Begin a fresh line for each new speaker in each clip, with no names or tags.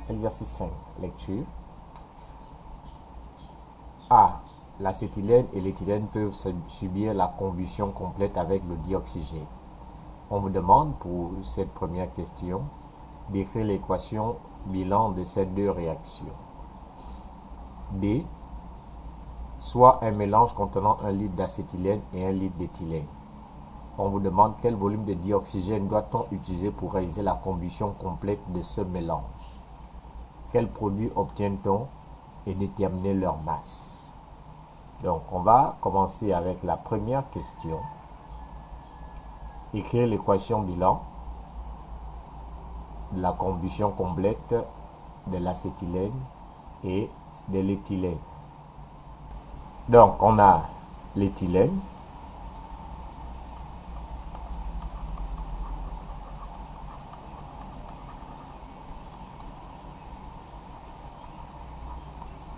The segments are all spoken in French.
Exercice 5. Lecture. A. L'acétylène et l'éthylène peuvent subir la combustion complète avec le dioxygène. On vous demande pour cette première question d'écrire l'équation bilan de ces deux réactions. B. Soit un mélange contenant 1 litre d'acétylène et 1 litre d'éthylène. On vous demande quel volume de dioxygène doit-on utiliser pour réaliser la combustion complète de ce mélange. Quels produits obtient-on et déterminer leur masse. Donc, on va commencer avec la première question. Écrire l'équation bilan de la combustion complète de l'acétylène et de l'éthylène. Donc, on a l'éthylène.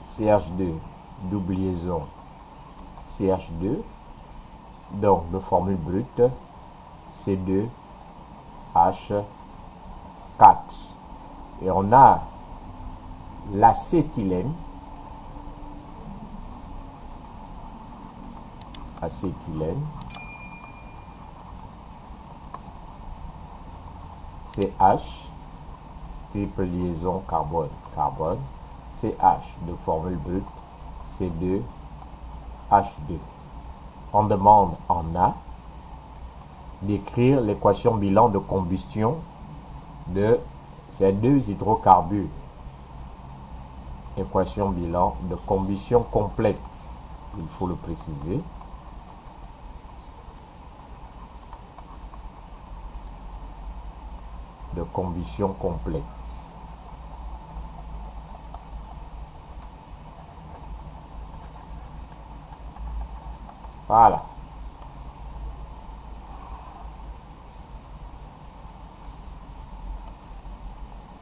CH2, double liaison CH2, donc de formule brute C2H4. Et on a l'acétylène, CH, triple liaison carbone, CH de formule brute C2H2. On demande en A d'écrire l'équation bilan de combustion de ces deux hydrocarbures. Équation bilan de combustion complète, il faut le préciser. De combustion complète. Voilà.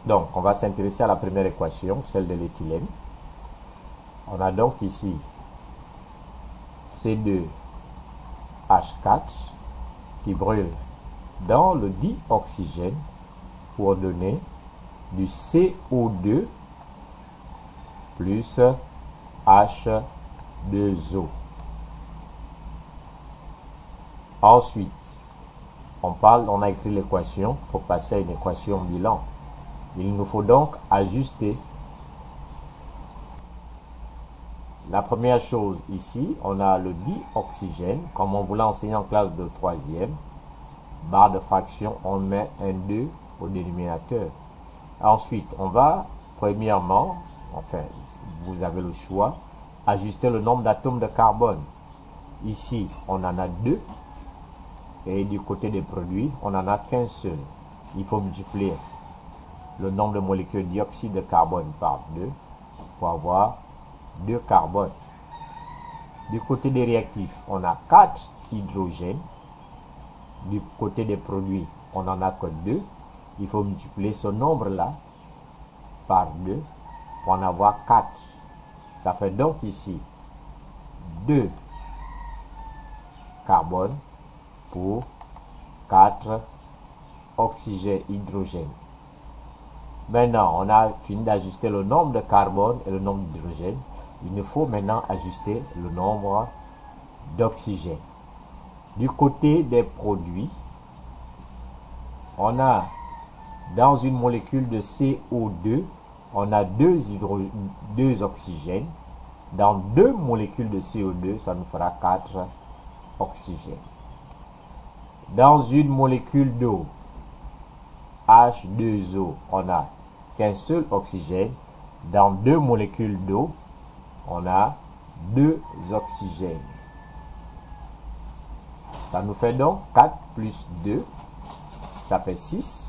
Donc, on va s'intéresser à la première équation, celle de l'éthylène. On a donc ici C2H4 qui brûle dans le dioxygène pour donner du CO2 plus H2O. Ensuite, on a écrit l'équation, il faut passer à une équation bilan. Il nous faut donc ajuster. La première chose ici, on a le dioxygène, comme on vous l'a enseigné en classe de 3e. Barre de fraction, on met un 2 au dénominateur. Ensuite, on va, premièrement, enfin, vous avez le choix, ajuster le nombre d'atomes de carbone. Ici, on en a 2. Et du côté des produits, on n'en a qu'un seul. Il faut multiplier le nombre de molécules de dioxyde de carbone par 2 pour avoir 2 carbones. Du côté des réactifs, on a 4 hydrogènes. Du côté des produits, on n'en a que 2. Il faut multiplier ce nombre-là par 2 pour en avoir 4. Ça fait donc ici 2 carbones pour 4 oxygène, hydrogène. Maintenant, on a fini d'ajuster le nombre de carbone et le nombre d'hydrogène. Il nous faut maintenant ajuster le nombre d'oxygène. Du côté des produits, on a dans une molécule de CO2, on a 2 oxygènes. Dans 2 molécules de CO2, ça nous fera 4 oxygènes. Dans une molécule d'eau, H2O, on a qu'un seul oxygène. Dans 2 molécules d'eau, on a 2 oxygènes. Ça nous fait donc 4 plus 2, ça fait 6.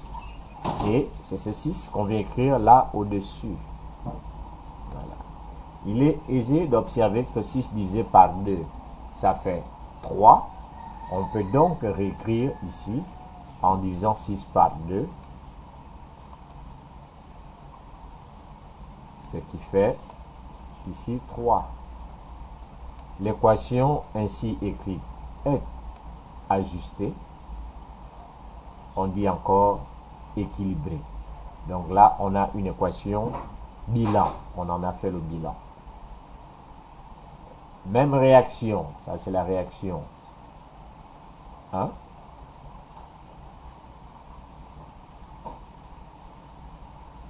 Et c'est ce 6 qu'on vient écrire là au-dessus. Voilà. Il est aisé d'observer que 6 divisé par 2, ça fait 3. On peut donc réécrire ici en divisant 6 par 2. Ce qui fait ici 3. L'équation ainsi écrite est ajustée. On dit encore équilibrée. Donc là, on a une équation bilan. On en a fait le bilan. Même réaction. Ça, c'est la réaction 1.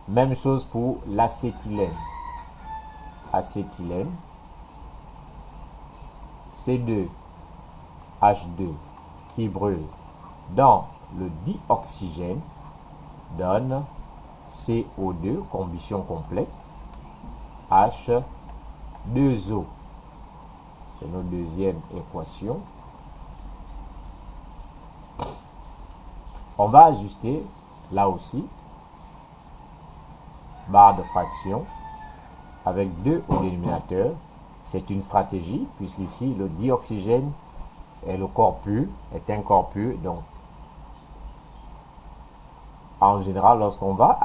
Même chose pour l'acétylène. Acétylène. C2H2 qui brûle dans le dioxygène donne CO2, combustion complète, H2O. C'est notre deuxième équation. On va ajuster là aussi barre de fraction avec 2 au dénominateur. C'est une stratégie puisqu'ici le dioxygène est le corps pur, est un corps pur. Donc en général, lorsqu'on va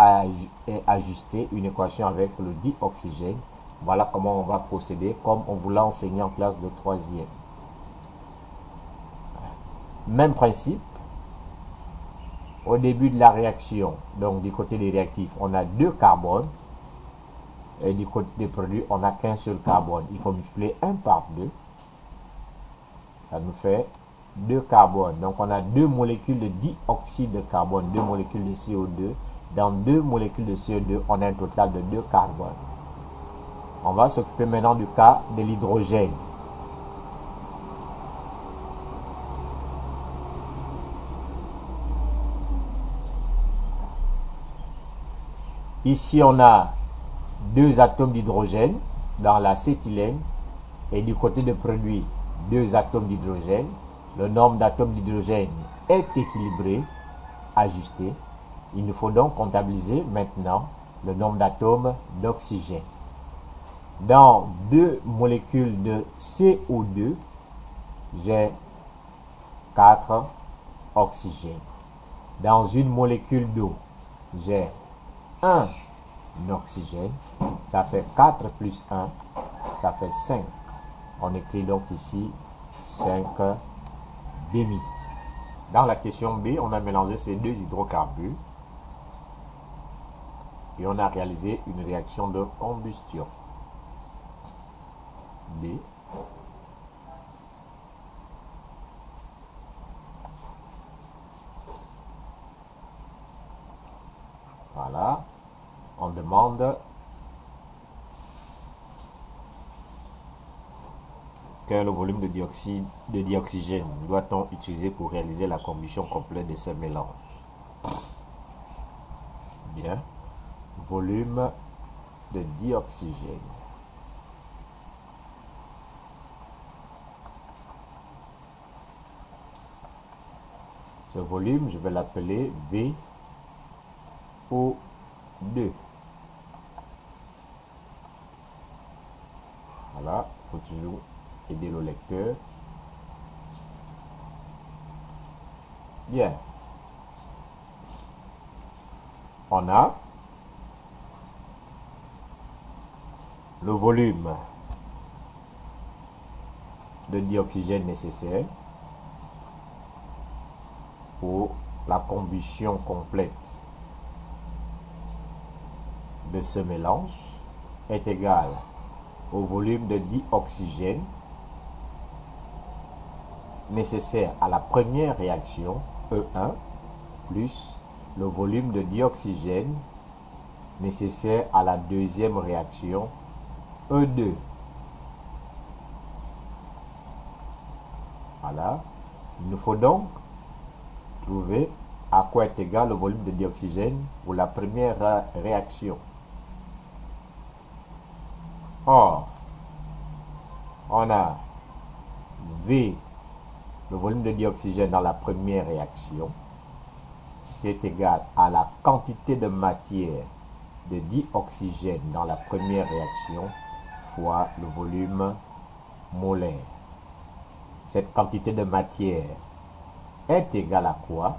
ajuster une équation avec le dioxygène, voilà comment on va procéder, comme on vous l'a enseigné en classe de 3e. Même principe. Au début de la réaction, donc du côté des réactifs, on a 2 carbones. Et du côté des produits, on n'a qu'un seul carbone. Il faut multiplier 1 par 2. Ça nous fait 2 carbones. Donc on a 2 molécules de dioxyde de carbone, 2 molécules de CO2. Dans 2 molécules de CO2, on a un total de 2 carbones. On va s'occuper maintenant du cas de l'hydrogène. Ici, on a 2 atomes d'hydrogène dans l'acétylène et du côté de produit, 2 atomes d'hydrogène. Le nombre d'atomes d'hydrogène est équilibré, ajusté. Il nous faut donc comptabiliser maintenant le nombre d'atomes d'oxygène. Dans 2 molécules de CO2, j'ai 4 oxygènes. Dans une molécule d'eau, j'ai 1 oxygène. Ça fait 4 plus 1, ça fait 5. On écrit donc ici 5 demi. Dans la question B, on a mélangé ces 2 hydrocarbures et on a réalisé une réaction de combustion. B. Voilà. On demande quel est le volume de dioxygène doit-on utiliser pour réaliser la combustion complète de ce mélange. Bien. Volume de dioxygène. Ce volume, je vais l'appeler VO2. Voilà, il faut toujours aider le lecteur. Bien. On a le volume de dioxygène nécessaire pour la combustion complète de ce mélange est égal au volume de dioxygène nécessaire à la première réaction E1 plus le volume de dioxygène nécessaire à la deuxième réaction E2. Voilà. Il nous faut donc trouver à quoi est égal le volume de dioxygène pour la première réaction. Or, on a V, le volume de dioxygène dans la première réaction, qui est égal à la quantité de matière de dioxygène dans la première réaction fois le volume molaire. Cette quantité de matière est égale à quoi?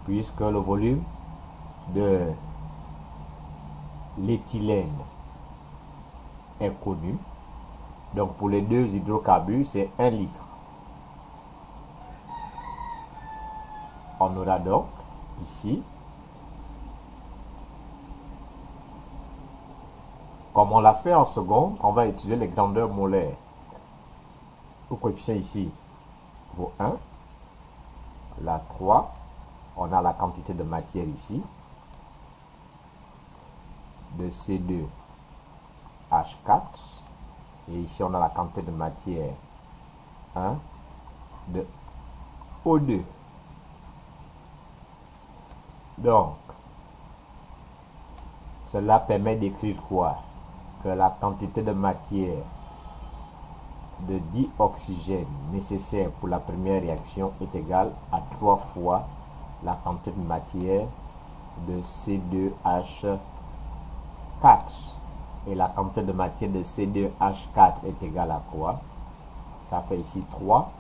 Puisque le volume de l'éthylène est connu, Donc pour les 2 hydrocarbures, c'est 1 litre. On aura donc ici, comme on l'a fait en seconde, on va utiliser les grandeurs molaires. Le coefficient ici vaut 1. Là, 3. On a la quantité de matière ici, de C2H4. Et ici, on a la quantité de matière 1 de O2. Donc, cela permet d'écrire quoi? Que la quantité de matière de dioxygène nécessaire pour la première réaction est égale à 3 fois la quantité de matière de C2H4. Et la quantité de matière de C2H4 est égale à quoi? Ça fait ici 3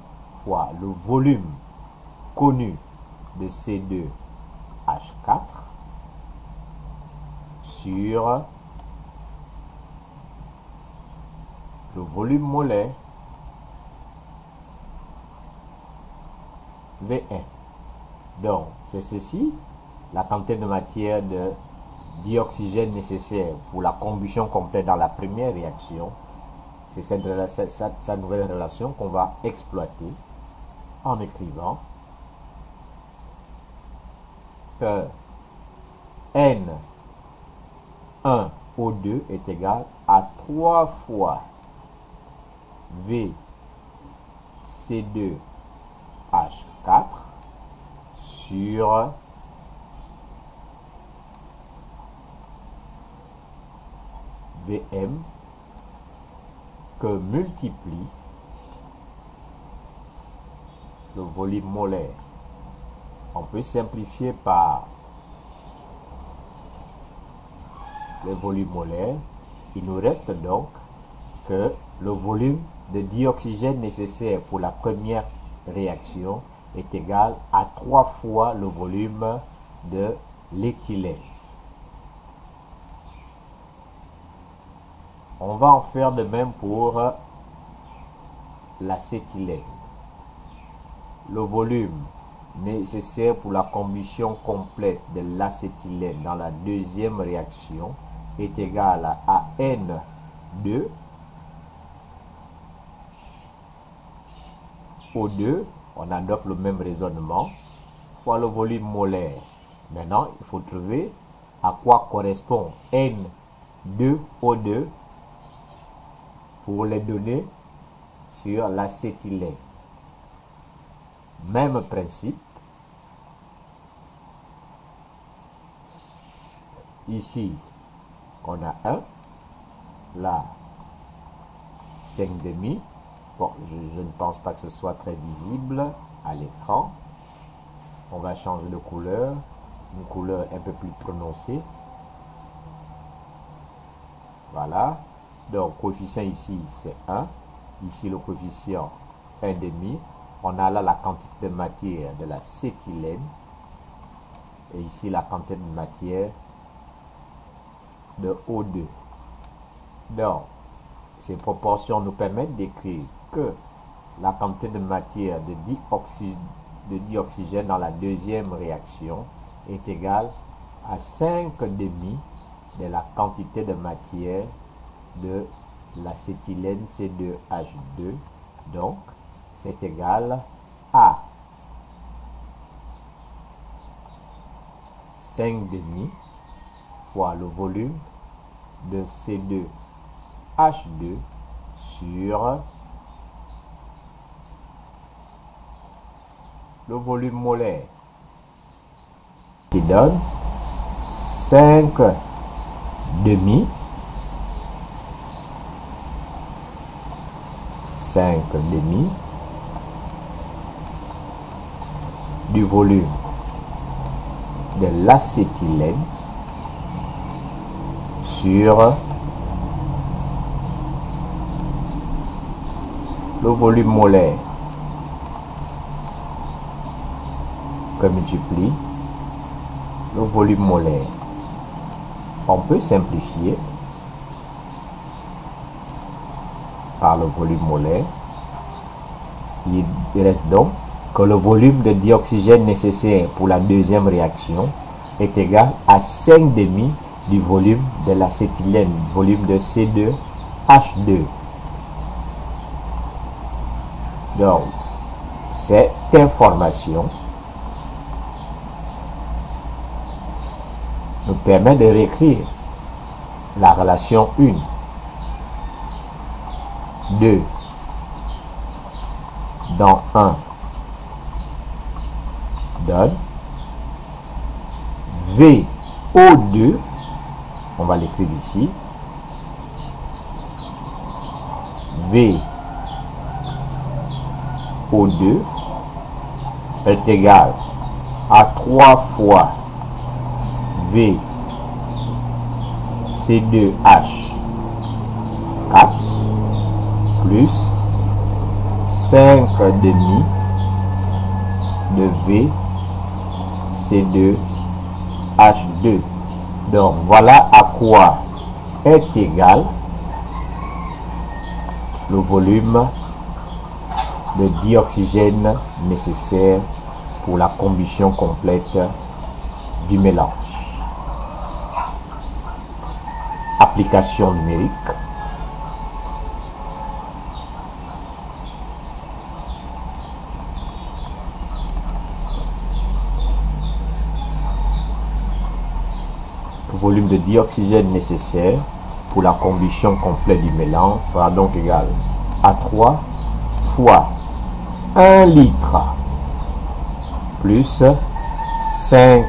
fois le volume connu de C2H4 sur le volume molaire V1. Donc, c'est ceci, la quantité de matière de dioxygène nécessaire pour la combustion complète dans la première réaction. C'est cette nouvelle relation qu'on va exploiter en écrivant que N1O2 est égal à 3 fois VC2H4 sur VM que multiplie le volume molaire. On peut simplifier par le volume molaire. Il nous reste donc que le volume de dioxygène nécessaire pour la première réaction est égal à 3 fois le volume de l'éthylène. On va en faire de même pour l'acétylène. Le volume nécessaire pour la combustion complète de l'acétylène dans la deuxième réaction est égal à N2 O2, on adopte le même raisonnement, fois le volume molaire. Maintenant, il faut trouver à quoi correspond N2O2 pour les données sur l'acétylène. Même principe. Ici, on a 1, là, 5,5. Bon, je ne pense pas que ce soit très visible à l'écran. On va changer de couleur, une couleur un peu plus prononcée. Voilà. Donc, coefficient ici, c'est 1. Ici, le coefficient 1,5. On a là la quantité de matière de l'acétylène. Et ici, la quantité de matière de O2. Donc, ces proportions nous permettent d'écrire que la quantité de matière de dioxygène dans la deuxième réaction est égale à 5,5 de la quantité de matière de l'acétylène C2H2. Donc, c'est égal à 5,5 fois le volume de C2H2 sur le volume molaire qui donne 5,5 du volume de l'acétylène sur le volume molaire que multiplie le volume molaire. On peut simplifier par le volume molaire. Il reste donc que le volume de dioxygène nécessaire pour la deuxième réaction est égal à 5 demi du volume de l'acétylène, volume de C2H2. Donc, cette information nous permet de réécrire la relation 1, 2, dans 1 donne VO2, on va l'écrire ici, VO2 est égal à 3 fois V C2H4 plus 5 demi de V C2H2. Donc voilà à quoi est égal le volume de dioxygène nécessaire pour la combustion complète du mélange. Application numérique. Le volume de dioxygène nécessaire pour la combustion complète du mélange sera donc égal à 3 fois 1 litre plus 5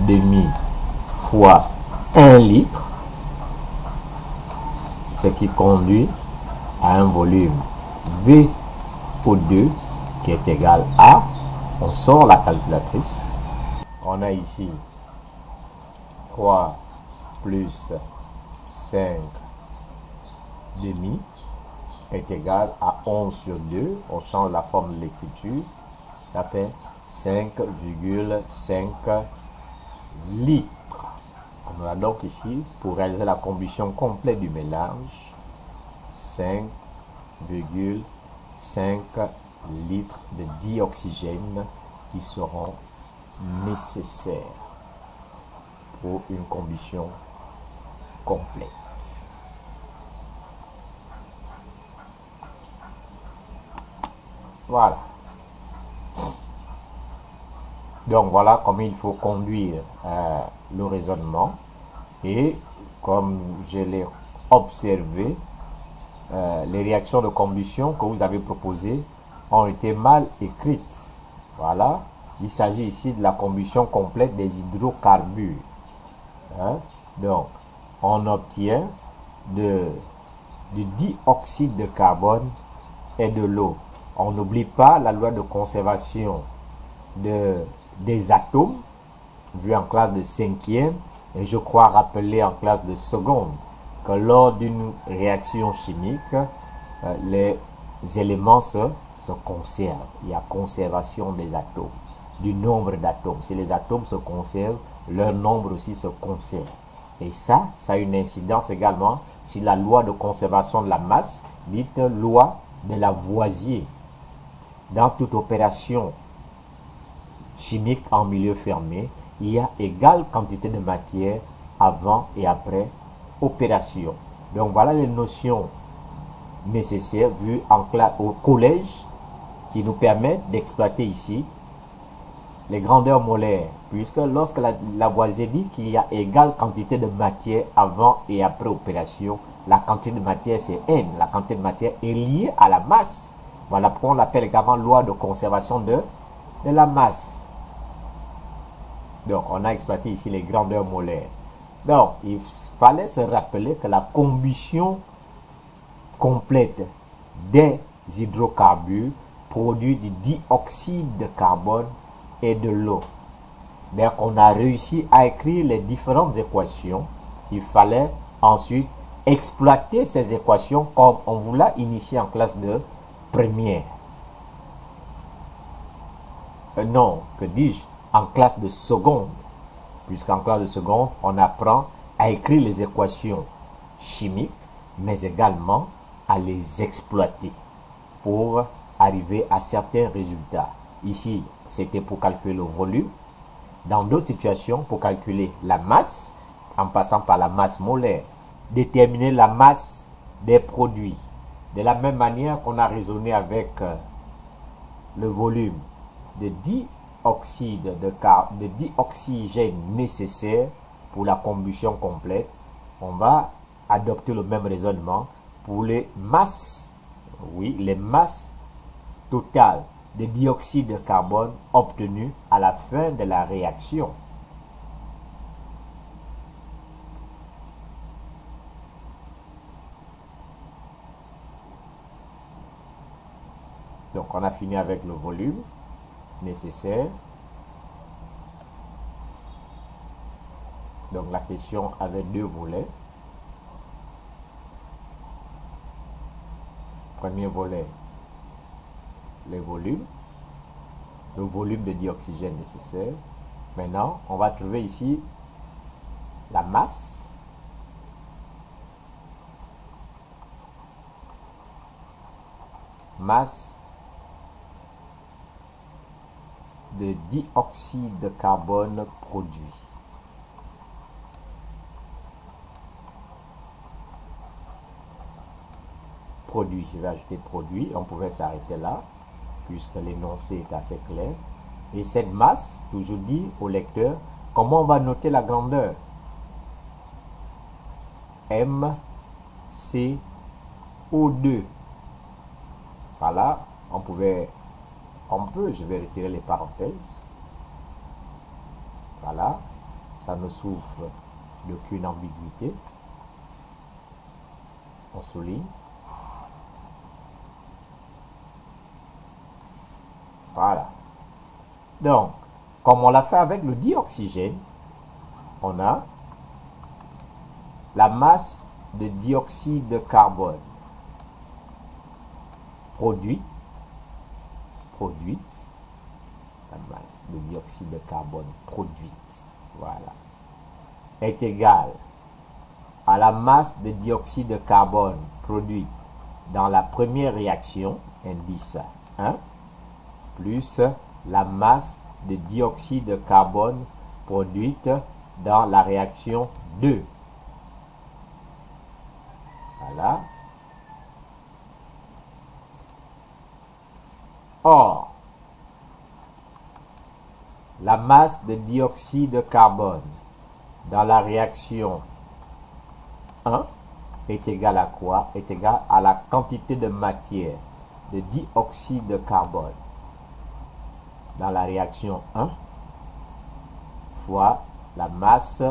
demi fois 1 litre, ce qui conduit à un volume VO2 qui est égal à, on sort la calculatrice, on a ici 3 plus 5 demi est égal à 11 sur 2, on change la forme de l'écriture, ça fait 5,5 litres. On a donc ici, pour réaliser la combustion complète du mélange, 5,5 litres de dioxygène qui seront nécessaires pour une combustion complète. Voilà. Donc voilà comment il faut conduire le raisonnement. Et comme je l'ai observé, les réactions de combustion que vous avez proposées ont été mal écrites. Voilà. Il s'agit ici de la combustion complète des hydrocarbures. Donc, on obtient du dioxyde de carbone et de l'eau. On n'oublie pas la loi de conservation des atomes, vue en classe de 5e, et je crois rappeler en classe de seconde, que lors d'une réaction chimique, les éléments se conservent. Il y a conservation des atomes, du nombre d'atomes. Si les atomes se conservent, leur nombre aussi se conserve. Et ça a une incidence également sur la loi de conservation de la masse, dite loi de Lavoisier. Dans toute opération chimique en milieu fermé, il y a égale quantité de matière avant et après opération. Donc voilà les notions nécessaires vues au collège qui nous permettent d'exploiter ici les grandeurs molaires, puisque lorsque Lavoisier dit qu'il y a égale quantité de matière avant et après opération, la quantité de matière c'est N, la quantité de matière est liée à la masse. Voilà pourquoi on l'appelle également loi de conservation de la masse. Donc on a exploité ici les grandeurs molaires. Donc il fallait se rappeler que la combustion complète des hydrocarbures produit du dioxyde de carbone et de l'eau. Donc on a réussi à écrire les différentes équations. Il fallait ensuite exploiter ces équations comme on vous l'a initié en classe de première. Non, que dis-je, en classe de seconde. Puisqu'en classe de seconde, on apprend à écrire les équations chimiques, mais également à les exploiter pour arriver à certains résultats. Ici, c'était pour calculer le volume. Dans d'autres situations, pour calculer la masse, en passant par la masse molaire, déterminer la masse des produits. De la même manière qu'on a raisonné avec le volume de dioxygène nécessaire pour la combustion complète, on va adopter le même raisonnement pour les masses, oui, les masses totales de dioxyde de carbone obtenues à la fin de la réaction. Donc on a fini avec le volume nécessaire. Donc la question avait deux volets. Premier volet, le volume de dioxygène nécessaire. Maintenant, on va trouver ici la masse. Masse de dioxyde de carbone produit. Produit, je vais ajouter produit, on pouvait s'arrêter là, puisque l'énoncé est assez clair. Et cette masse, toujours dit au lecteur, comment on va noter la grandeur? MCO2. Voilà, je vais retirer les parenthèses. Voilà, ça ne souffre d'aucune ambiguïté. On souligne. Voilà. Donc, comme on l'a fait avec le dioxygène, on a la masse de dioxyde de carbone produite, la masse de dioxyde de carbone produite, voilà, est égale à la masse de dioxyde de carbone produite dans la première réaction, indice 1, plus la masse de dioxyde de carbone produite dans la réaction 2. Voilà. Or, la masse de dioxyde de carbone dans la réaction 1 est égale à quoi? Est égale à la quantité de matière de dioxyde de carbone dans la réaction 1 fois la masse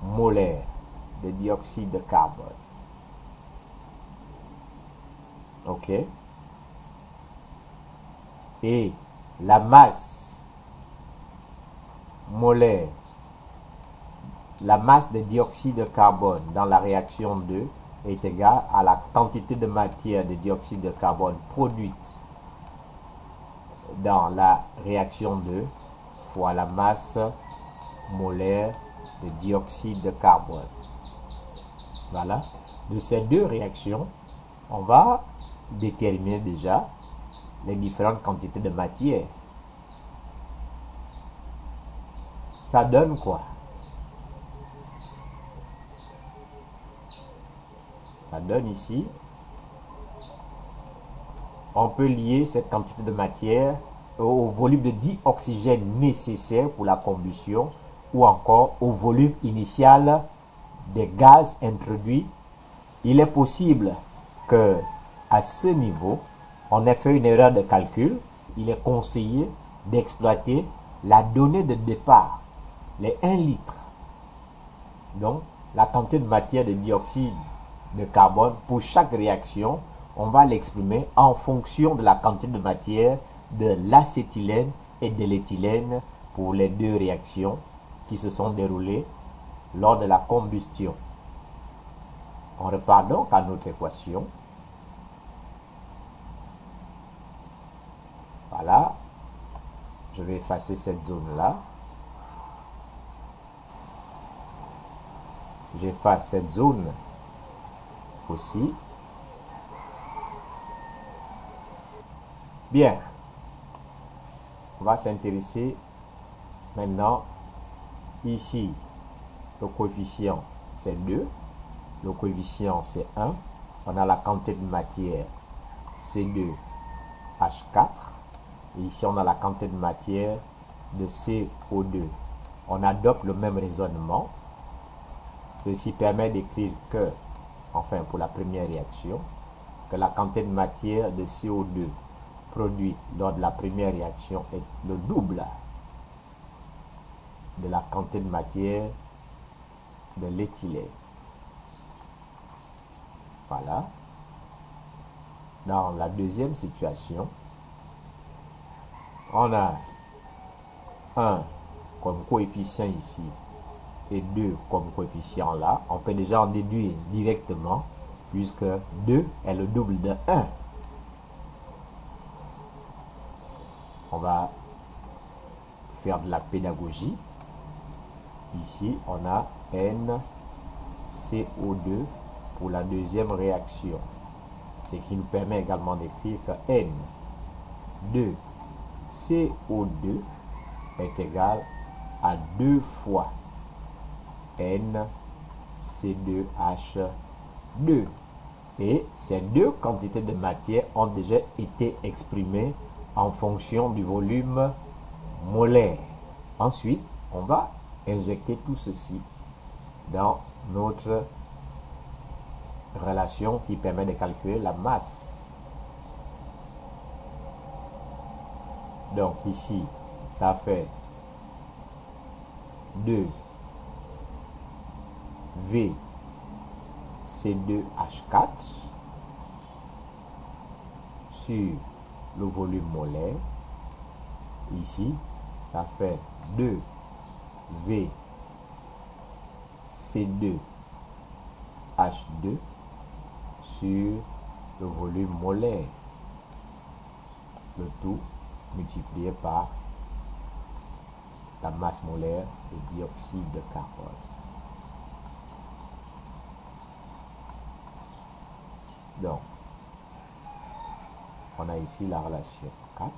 molaire de dioxyde de carbone. Ok? Et la masse molaire, la masse de dioxyde de carbone dans la réaction 2 est égale à la quantité de matière de dioxyde de carbone produite dans la réaction 2 fois la masse molaire de dioxyde de carbone. Voilà. De ces deux réactions, on va déterminer déjà les différentes quantités de matière. Ça donne quoi? Ça donne ici, on peut lier cette quantité de matière au volume de dioxygène nécessaire pour la combustion ou encore au volume initial des gaz introduits. Il est possible que à ce niveau, on ait fait une erreur de calcul. Il est conseillé d'exploiter la donnée de départ, les 1 litre. Donc, la quantité de matière de dioxyde de carbone pour chaque réaction, on va l'exprimer en fonction de la quantité de matière de l'acétylène et de l'éthylène pour les deux réactions qui se sont déroulées lors de la combustion. On repart donc à notre équation. Voilà. Je vais effacer cette zone-là. j'efface cette zone aussi. Bien, on va s'intéresser maintenant ici. Le coefficient c'est 2, le coefficient c'est 1, on a la quantité de matière C2H4 et ici on a la quantité de matière de CO2. On adopte le même raisonnement. Ceci permet d'écrire que, enfin pour la première réaction, que la quantité de matière de CO2 produite lors de la première réaction est le double de la quantité de matière de l'éthylène. Voilà. Dans la deuxième situation, on a 1 comme coefficient ici et 2 comme coefficient là. On peut déjà en déduire directement puisque 2 est le double de 1. On va faire de la pédagogie. Ici, on a NCO2 pour la deuxième réaction. Ce qui nous permet également d'écrire que N de CO2 est égal à 2 fois NC2H2. Et ces deux quantités de matière ont déjà été exprimées en fonction du volume molaire. Ensuite, on va injecter tout ceci dans notre relation qui permet de calculer la masse. Donc ici, ça fait 2 V C2H4 sur le volume molaire. Ici, ça fait 2 V C2H2 sur le volume molaire. Le tout multiplié par la masse molaire de dioxyde de carbone. Donc, on a ici la relation 4.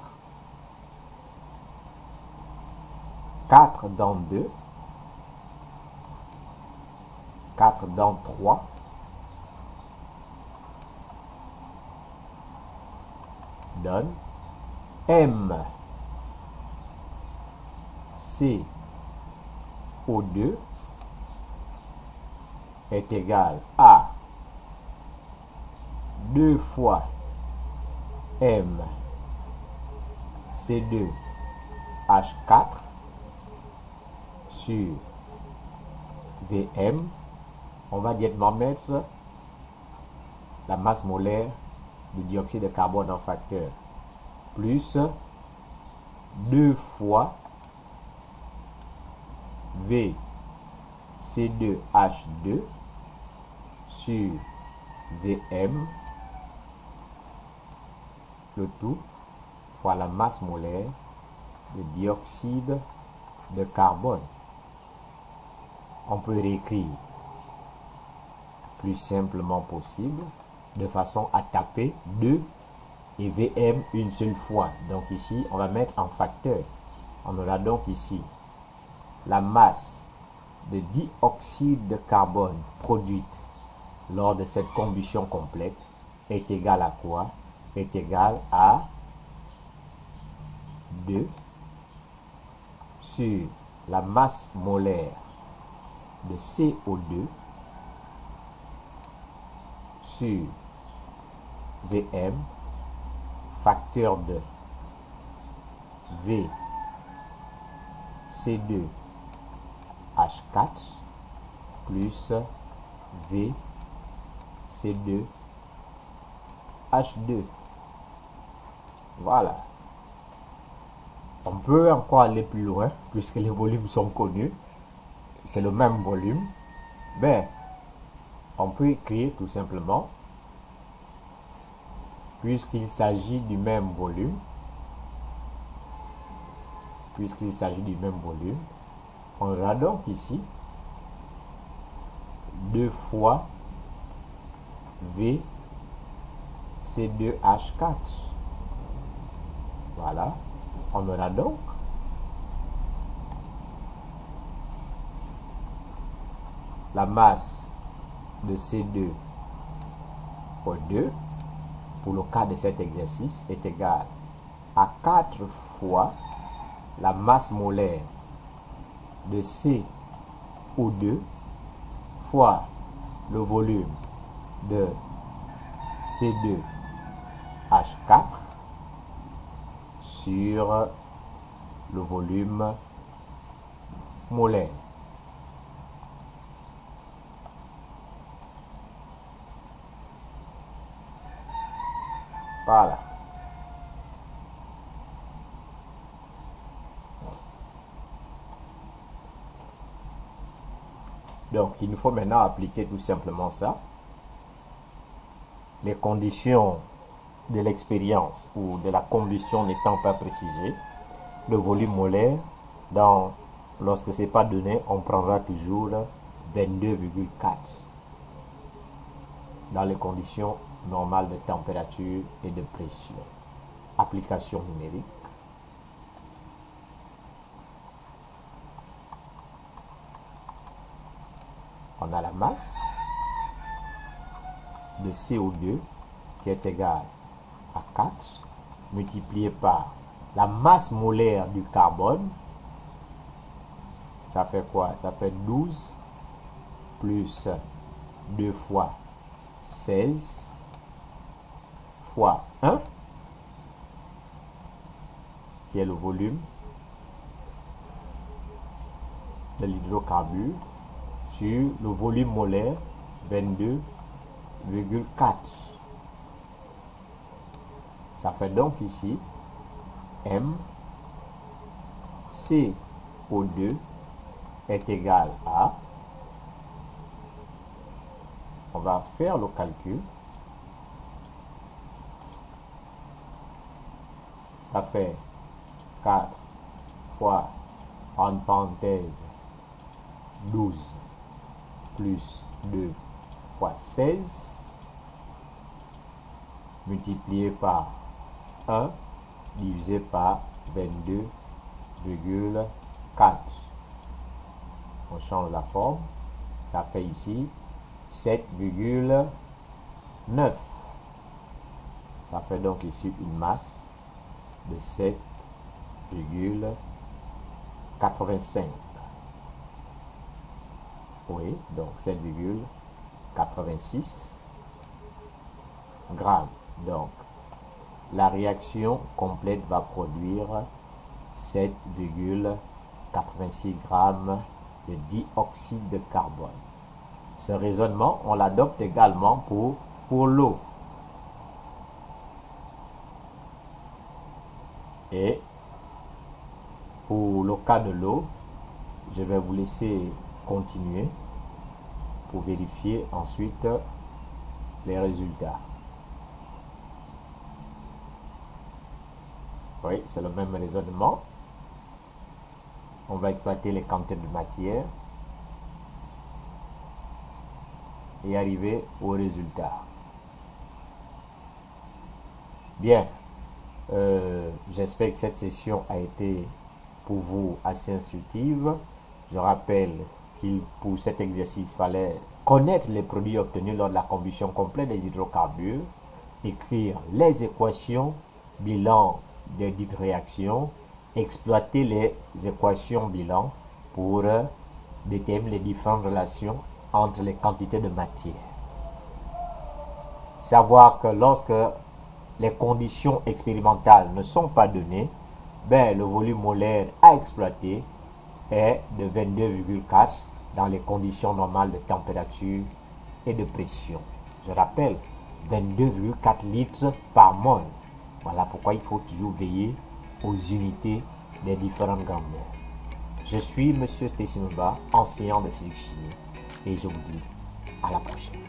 4 dans 2. 4 dans 3. Donne M C O2 est égal à 2 fois M C2H4 sur VM. On va directement mettre la masse molaire du dioxyde de carbone en facteur, plus 2 fois V C2H2 sur VM, le tout fois la masse molaire de dioxyde de carbone. On peut réécrire plus simplement possible de façon à taper 2 et VM une seule fois. Donc ici, on va mettre en facteur. On aura donc ici la masse de dioxyde de carbone produite lors de cette combustion complète est égale à quoi? Est égale à 2 sur la masse molaire de CO2 sur VM, facteur de V C2H4 plus V C2H2. Voilà. On peut encore aller plus loin puisque les volumes sont connus. C'est le même volume. Mais on peut écrire tout simplement, puisqu'il s'agit du même volume, on aura donc ici 2 fois V C2H4. Voilà. On aura donc la masse de C2 au 2 pour le cas de cet exercice est égale à 4 fois la masse molaire de CO2 fois le volume de C2H4 sur le volume molaire. Voilà. Donc, il nous faut maintenant appliquer tout simplement ça. Les conditions de l'expérience ou de la combustion n'étant pas précisées, le volume molaire, lorsque ce n'est pas donné, on prendra toujours 22,4 dans les conditions normales de température et de pression. Application numérique. On a la masse de CO2 qui est égale à 4 multiplié par la masse molaire du carbone. Ça fait quoi? Ça fait 12 plus 2 fois 16 fois 1 qui est le volume de l'hydrocarbure sur le volume molaire 22,4. Ça fait donc ici M CO2 est égal à, on va faire le calcul, ça fait 4 fois, en parenthèse, 12 plus 2 fois 16 multiplié par 1 divisé par 22,4. On change la forme, ça fait ici 7,9. Ça fait donc ici une masse de 7,85. Oui, donc 7,86 grammes. Donc, la réaction complète va produire 7,86 grammes de dioxyde de carbone. Ce raisonnement, on l'adopte également pour l'eau. Et pour le cas de l'eau, je vais vous laisser continuer pour vérifier ensuite les résultats. Oui, c'est le même raisonnement. On va exploiter les quantités de matière et arriver au résultat. Bien, j'espère que cette session a été pour vous assez instructive. Je rappelle pour cet exercice, il fallait connaître les produits obtenus lors de la combustion complète des hydrocarbures, écrire les équations, bilan des dites réactions, exploiter les équations bilan pour déterminer les différentes relations entre les quantités de matière. Savoir que lorsque les conditions expérimentales ne sont pas données, le volume molaire à exploiter est de 22,4 dans les conditions normales de température et de pression. Je rappelle, 22,4 litres par mol. Voilà pourquoi il faut toujours veiller aux unités des différentes grandeurs. Je suis M. Stacey Mba, enseignant de physique-chimie, et je vous dis à la prochaine.